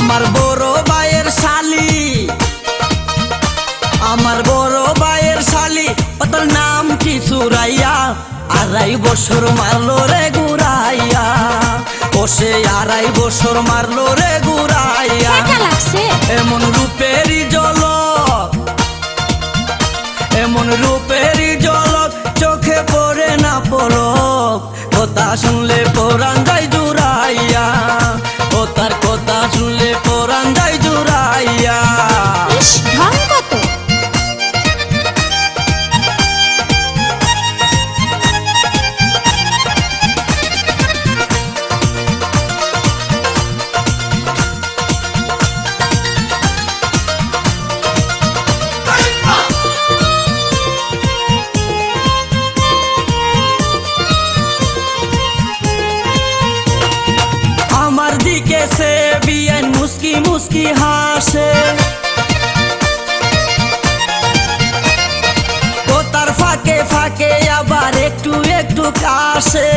আমার বড় ভাইয়ের শালি, আমার বড় ভাইয়ের শালি, ওর নাম কি সুরাইয়া, 2.5 বছর মারলো রে ঘুরাইয়া, ও সে 2.5 বছর মারলো রে ঘুরাইয়া। এমন রূপেরই ঝলক, এমন রূপেরই ঝলক, চোখে পড়ে না পলক, কথা শুনলে পরাণ যায় জুড়াইয়া, ও তার কথা শুনলে পরাণ যায় জুড়াইয়া। আমার দিকে সে বিয়ান মুস্কি মুস্কি হাসে, ও তার ফাঁকে ফাঁকে আবার একটু একটু কাশে।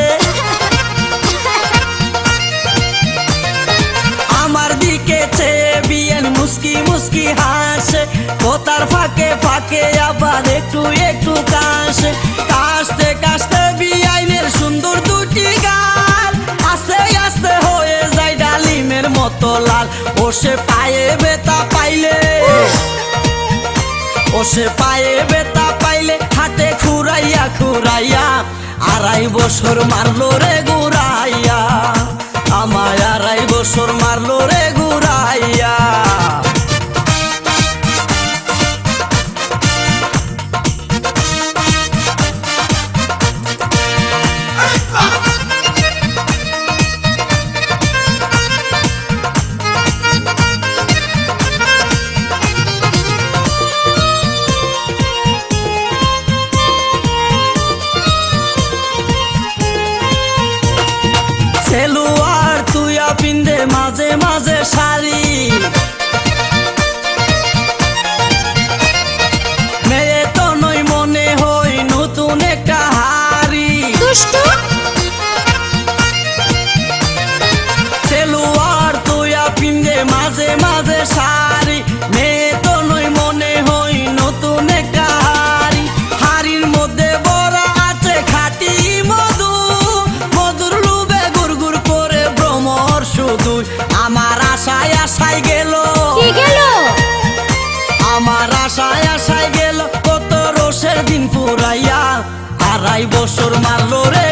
আমার দিকে সে বিয়ান মুস্কি মুস্কি হাসে, ও তার ফাঁকে ফাঁকে আবার একটু একটু কাশে। কাশতে কাশতে বিয়াইনের সুন্দর দুটি গাল আস্তে আস্তে হয়ে যায় ডালিমের মতো লাল। ও সে পায়ে ব্যথা পাইলে, ও সে পায়ে ব্যথা পাইলে হাতে খুরাইয়া খুরাইয়া 2.5 বছর মারলো রে ঘুরাইয়া, আমায় 2.5 বছর মারলো রে ঘুরাইয়া। সেলুয়ার তুইয়া পিন্দে মাঝে মাঝে শাড়ি, মেয়ে তো নই মনে হই নতুন একটা হাড়ি। সেলুয়ার তুইয়া পিন্দে মাঝে মাঝে শাড়ি, মেয়ে তো নই মনে হই নতুন একটা হাড়ি। হাড়ির মধ্যে বড়া আছে খাঁটি মধু, মধুর লুবে গুড় গুড় করে ভ্রমর শুধু। আমার আশায় আশায় গেল, আমার আশায় আশায় গেল, কত রোষের দিন পুরাইয়া 2.5 বছর মারলো রে